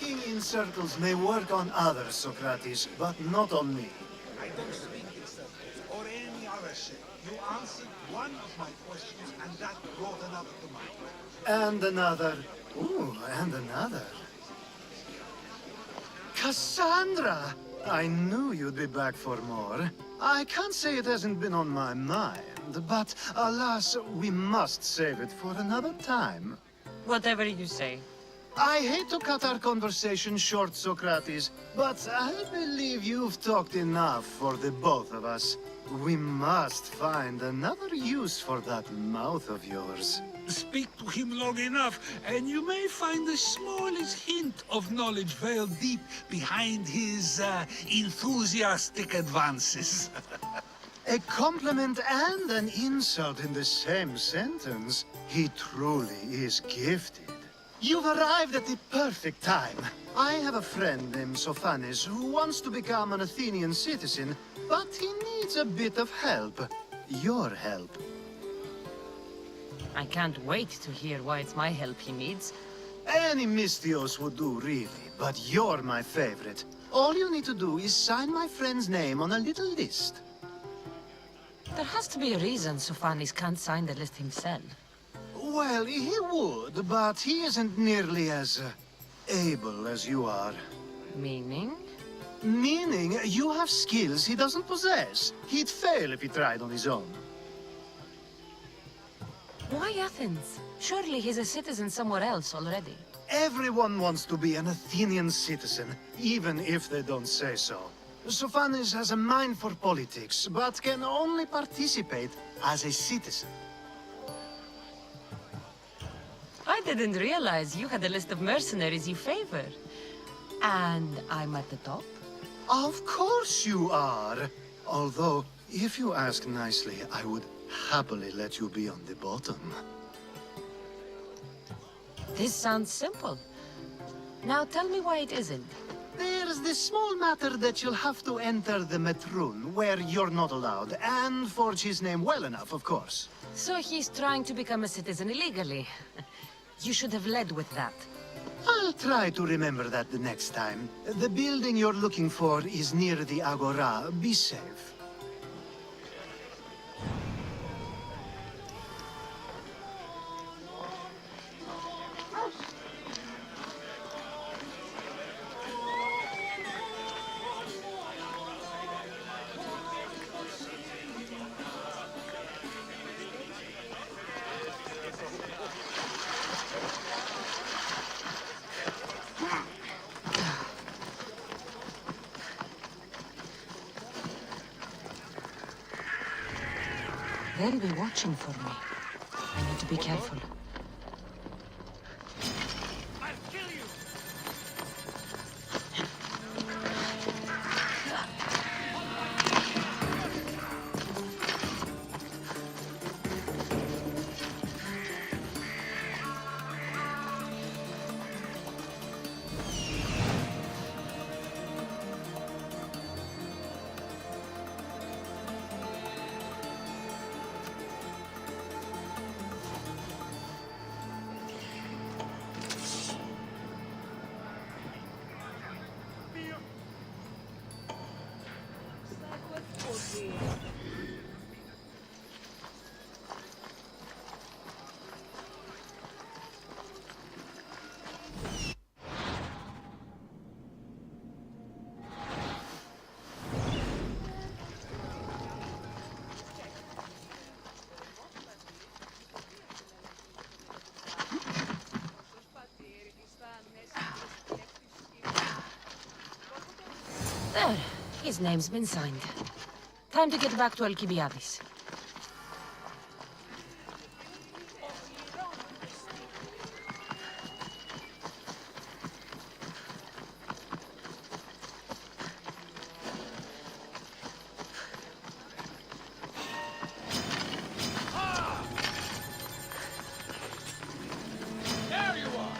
Speaking in circles may work on others, Socrates, but not on me. I don't speak in circles or any other shit. You answered one of my questions, and that brought another to mind. And another. Ooh, and another. Cassandra! I knew you'd be back for more. I can't say it hasn't been on my mind, but alas, we must save it for another time. Whatever you say. I hate to cut our conversation short, Socrates, but I believe you've talked enough for the both of us. We must find another use for that mouth of yours. Speak to him long enough, and you may find the smallest hint of knowledge veiled deep behind his enthusiastic advances. A compliment and an insult in the same sentence. He truly is gifted. You've arrived at the perfect time. I have a friend named Sophanes who wants to become an Athenian citizen, but he needs a bit of help. Your help. I can't wait to hear why it's my help he needs. Any Mystios would do, really, but you're my favorite. All you need to do is sign my friend's name on a little list. There has to be a reason Sophanes can't sign the list himself. Well, he would, but he isn't nearly as able as you are. Meaning? Meaning, you have skills he doesn't possess. He'd fail if he tried on his own. Why Athens? Surely he's a citizen somewhere else already. Everyone wants to be an Athenian citizen, even if they don't say so. Sophanes has a mind for politics, but can only participate as a citizen. I didn't realize you had a list of mercenaries you favor. And I'm at the top? Of course you are. Although, if you ask nicely, I would happily let you be on the bottom. This sounds simple. Now tell me why it isn't. There's this small matter that you'll have to enter the Metroon, where you're not allowed, and forge his name well enough, of course. So he's trying to become a citizen illegally. You should have led with that. I'll try to remember that the next time. The building you're looking for is near the Agora. Be safe. They'll be watching for me. I need to be careful. I'll kill you! There. His name's been signed. Time to get back to Alcibiades. There you are!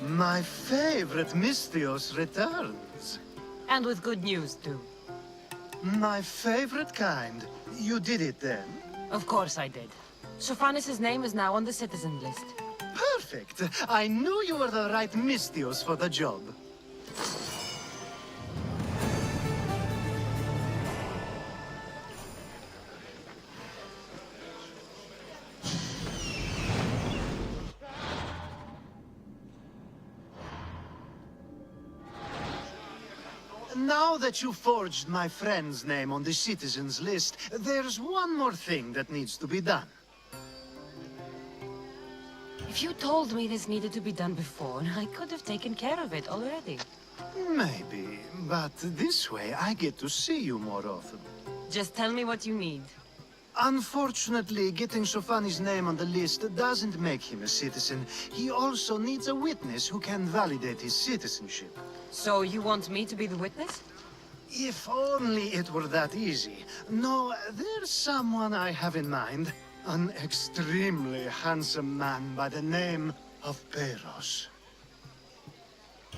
My favorite Mystios returns. And with good news, too. My favorite kind. You did it then? Of course I did. Sophanis' name is now on the citizen list. Perfect. I knew you were the right Mystios for the job. Now that you forged my friend's name on the citizens list, there's one more thing that needs to be done. If you told me this needed to be done before, I could have taken care of it already. Maybe, but this way I get to see you more often. Just tell me what you need. Unfortunately, getting Sophanis' name on the list doesn't make him a citizen. He also needs a witness who can validate his citizenship. So you want me to be the witness? If only it were that easy. No, there's someone I have in mind. An extremely handsome man by the name of Peros.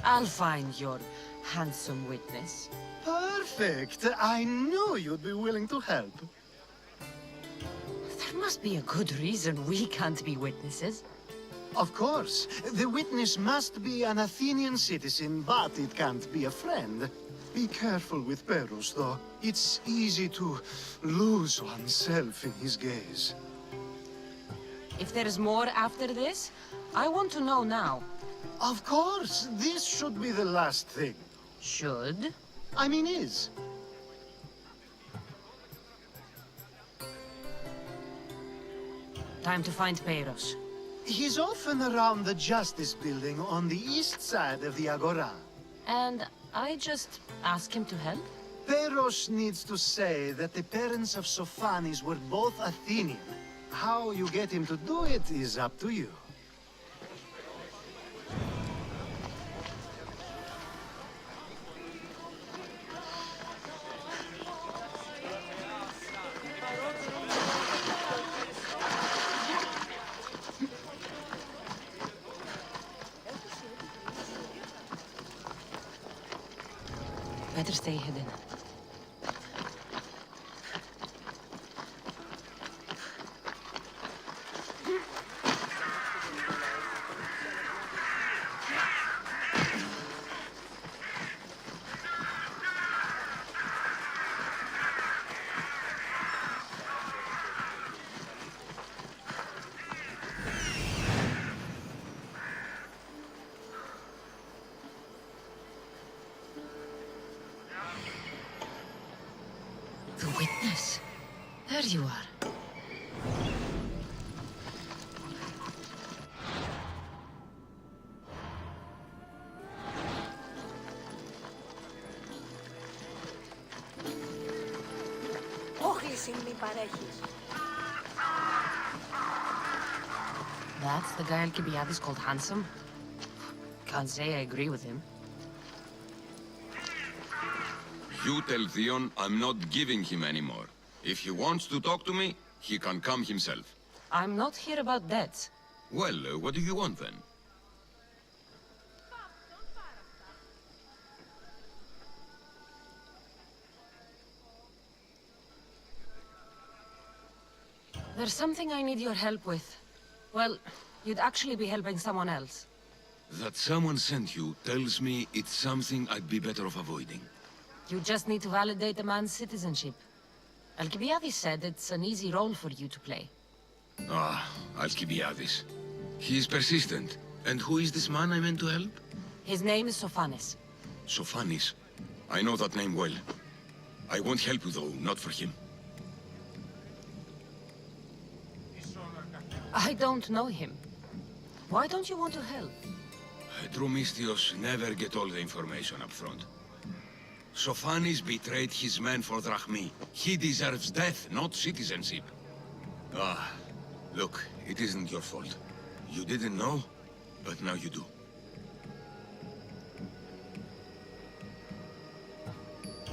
I'll find your handsome witness. Perfect! I knew you'd be willing to help. There must be a good reason we can't be witnesses. Of course. The witness must be an Athenian citizen, but it can't be a friend. Be careful with Peros, though. It's easy to lose oneself in his gaze. If there's more after this, I want to know now. Of course! This should be the last thing. Should? I mean, is. Time to find Peros. He's often around the Justice Building on the east side of the Agora. And I just ask him to help? Peros needs to say that the parents of Sophanis were both Athenian. How you get him to do it is up to you. Better stay hidden. The witness. There you are. χρήσιμη παρέχεις. That's the guy Alcibiades called handsome? Can't say I agree with him. You tell Theon I'm not giving him any more. If he wants to talk to me, he can come himself. I'm not here about debts. Well, what do you want then? There's something I need your help with. Well, you'd actually be helping someone else. That someone sent you tells me it's something I'd be better off avoiding. You just need to validate a man's citizenship. Alcibiades said it's an easy role for you to play. Ah, Alcibiades. He's persistent. And who is this man I meant to help? His name is Sophanes. Sophanis. I know that name well. I won't help you though, not for him. I don't know him. Why don't you want to help? True mystios never get all the information up front. Sophanis betrayed his men for drachmi. He deserves death, not citizenship. Ah, look, it isn't your fault. You didn't know, but now you do.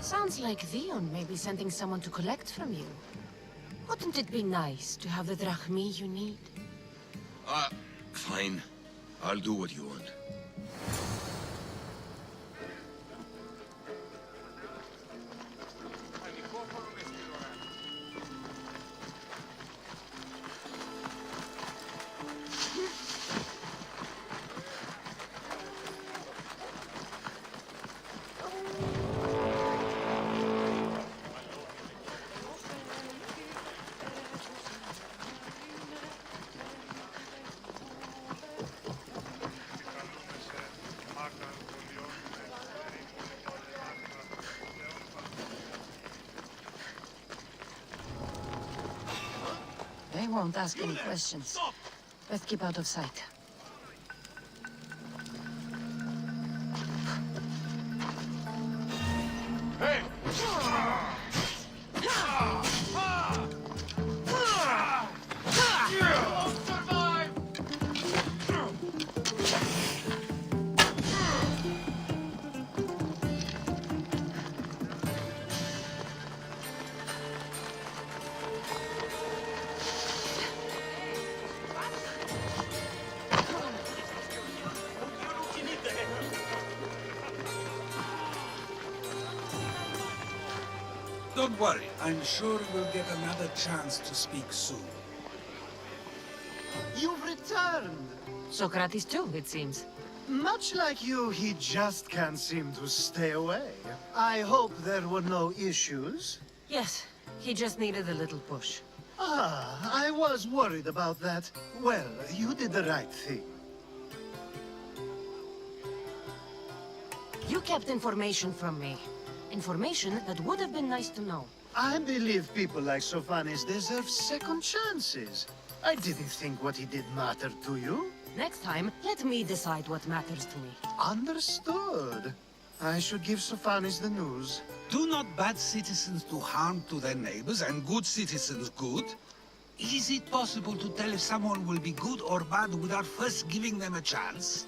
Sounds like Theon may be sending someone to collect from you. Wouldn't it be nice to have the drachmi you need? Fine. I'll do what you want. They won't ask any questions. Let's keep out of sight. Don't worry, I'm sure we'll get another chance to speak soon. You've returned. Socrates too, it seems. Much like you, he just can't seem to stay away. I hope there were no issues. Yes, he just needed a little push. Ah, I was worried about that. Well, you did the right thing. You kept information from me. Information that would have been nice to know. I believe people like Sophanis deserve second chances. I didn't think what he did mattered to you. Next time, let me decide what matters to me. Understood. I should give Sophanis the news. Do not bad citizens do harm to their neighbors and good citizens good? Is it possible to tell if someone will be good or bad without first giving them a chance?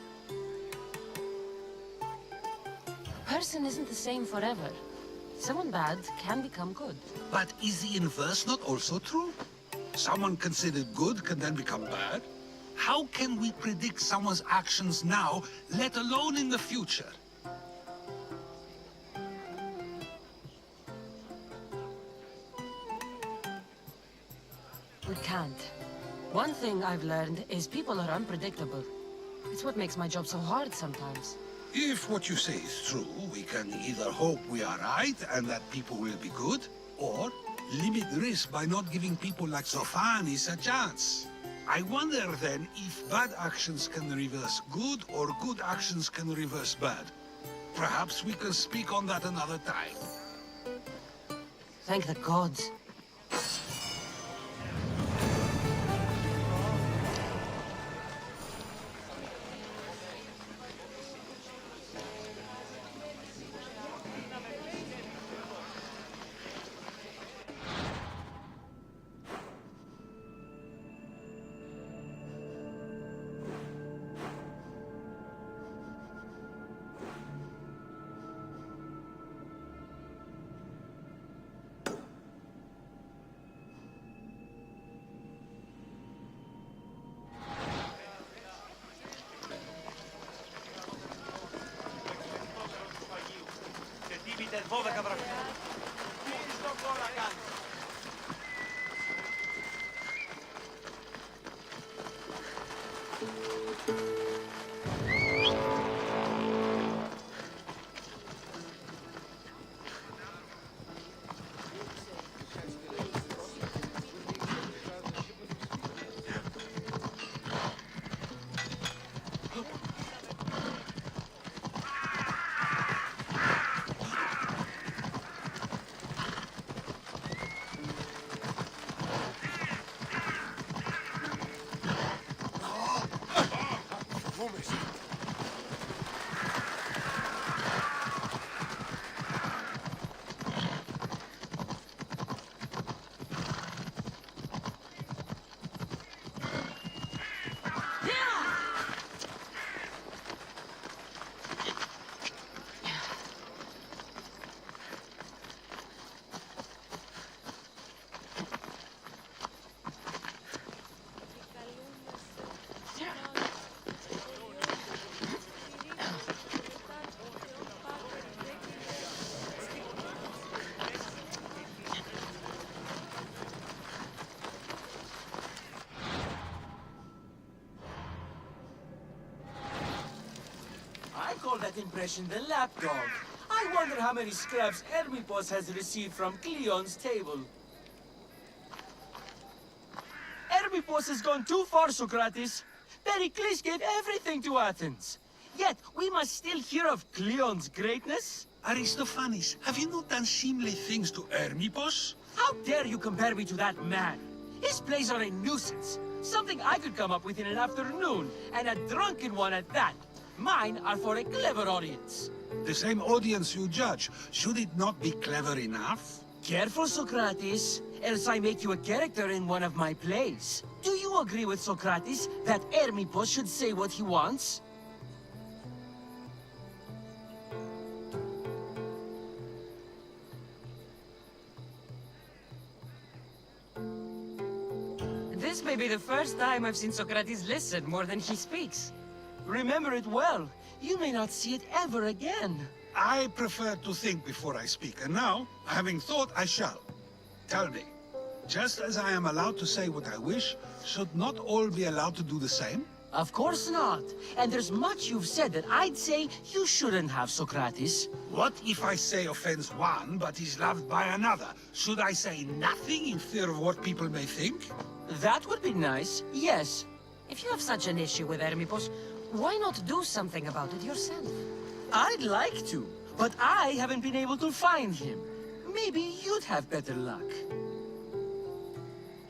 A person isn't the same forever. Someone bad can become good. But is the inverse not also true? Someone considered good can then become bad? How can we predict someone's actions now, let alone in the future? We can't. One thing I've learned is people are unpredictable. It's what makes my job so hard sometimes. If what you say is true, we can either hope we are right and that people will be good, or limit risk by not giving people like Sophanis a chance. I wonder then if bad actions can reverse good or good actions can reverse bad. Perhaps we can speak on that another time. Thank the gods. that impression the lapdog. I wonder how many scraps Hermipos has received from Cleon's table. Hermipos has gone too far, Socrates. Pericles gave everything to Athens. Yet, we must still hear of Cleon's greatness? Aristophanes, have you not done seemly things to Hermipos? How dare you compare me to that man? His plays are a nuisance. Something I could come up with in an afternoon, and a drunken one at that. Mine are for a clever audience. The same audience you judge. Should it not be clever enough? Careful, Socrates, else I make you a character in one of my plays. Do you agree with Socrates that Hermipos should say what he wants? This may be the first time I've seen Socrates listen more than he speaks. Remember it well. You may not see it ever again. I prefer to think before I speak, and now, having thought, I shall. Tell me, just as I am allowed to say what I wish, should not all be allowed to do the same? Of course not. And there's much you've said that I'd say you shouldn't have, Socrates. What if I say offends one, but is loved by another? Should I say nothing in fear of what people may think? That would be nice, yes. If you have such an issue with Hermipos, why not do something about it yourself? I'd like to, but I haven't been able to find him. Maybe you'd have better luck.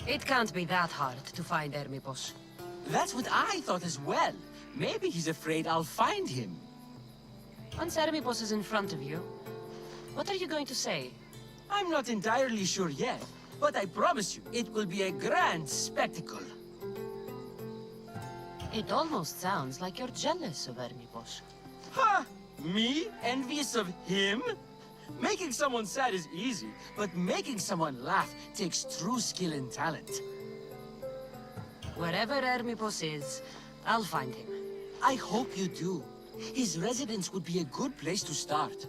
It can't be that hard to find Hermipos. That's what I thought as well. Maybe he's afraid I'll find him. Once Hermipos is in front of you, what are you going to say? I'm not entirely sure yet, but I promise you, it will be a grand spectacle. It almost sounds like you're jealous of Hermipos. Ha! Me? Envious of him? Making someone sad is easy, but making someone laugh takes true skill and talent. Wherever Hermipos is, I'll find him. I hope you do. His residence would be a good place to start.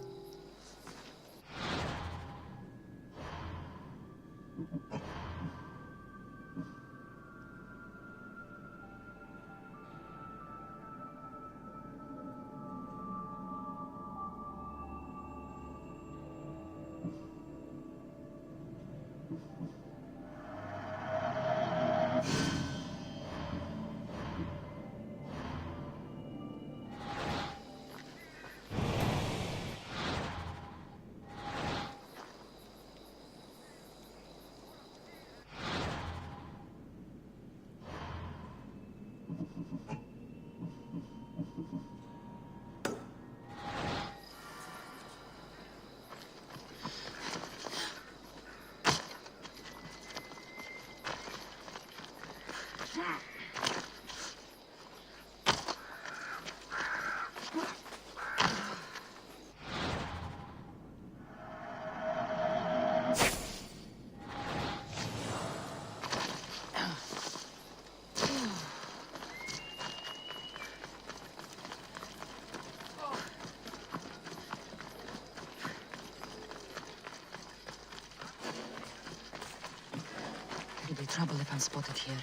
It'll be trouble if I'm spotted here.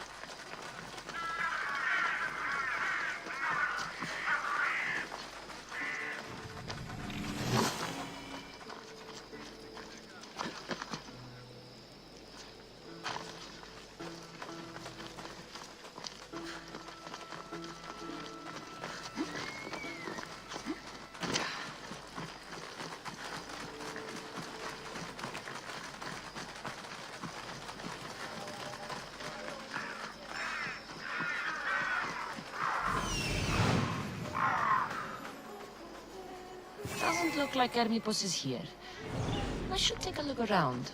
Doesn't look like Hermipos is here. I should take a look around.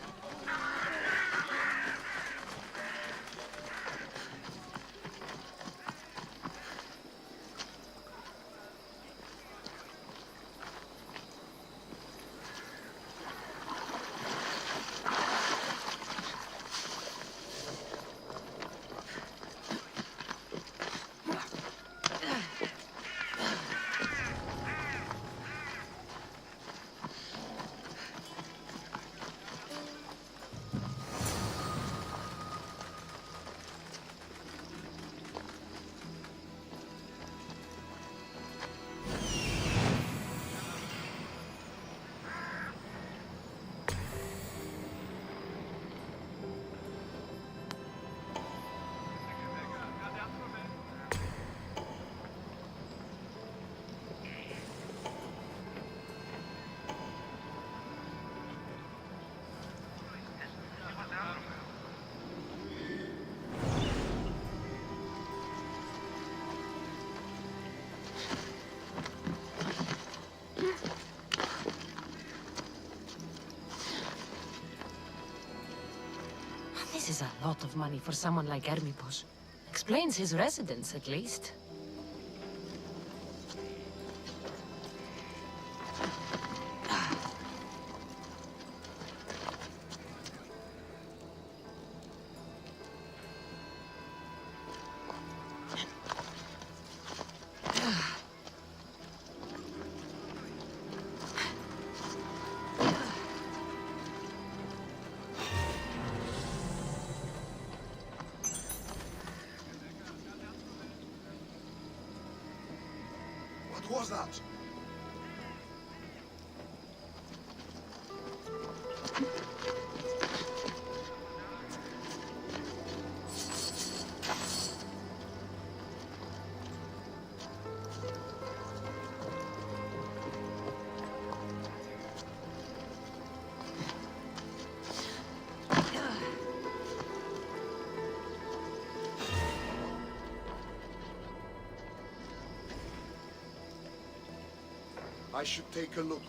This is a lot of money for someone like Ghermip. Explains his residence, at least. What was that? I should take a look.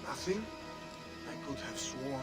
Nothing? I could have sworn.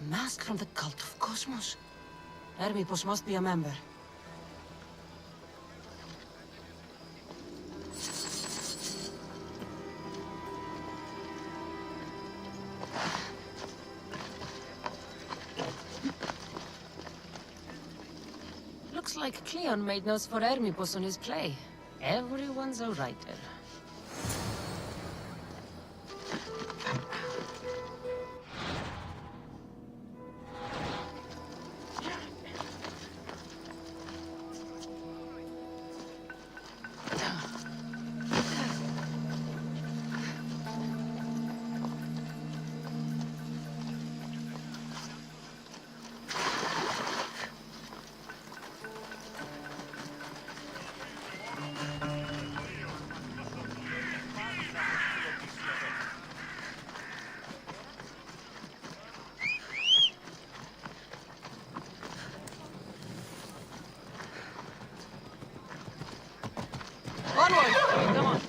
Mask from the cult of Cosmos. Ghermip must be a member. like Cleon made notes for Hermipos on his play. Everyone's a writer. Onward! Come on.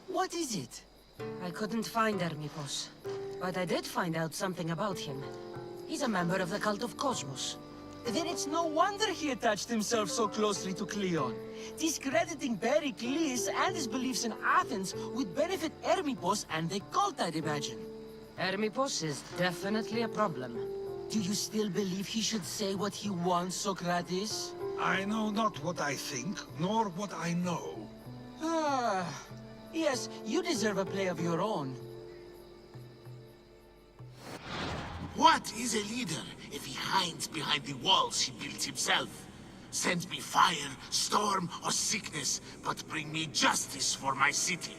What is it? I couldn't find Hermipos, but I did find out something about him. He's a member of the cult of Cosmos. Then it's no wonder he attached himself so closely to Cleon. Discrediting Pericles and his beliefs in Athens would benefit Hermipos and the cult, I'd imagine. Hermipos is definitely a problem. Do you still believe he should say what he wants, Socrates? I know not what I think, nor what I know. Ah, yes, you deserve a play of your own. What is a leader if he hides behind the walls he built himself? Send me fire, storm, or sickness, but bring me justice for my city.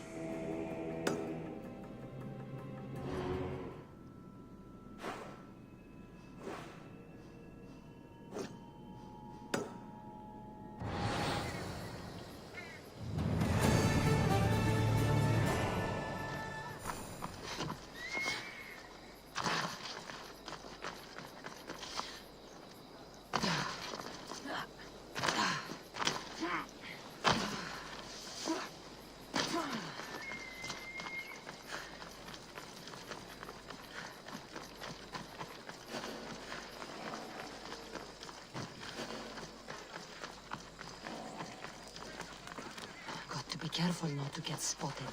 Got to be careful not to get spotted.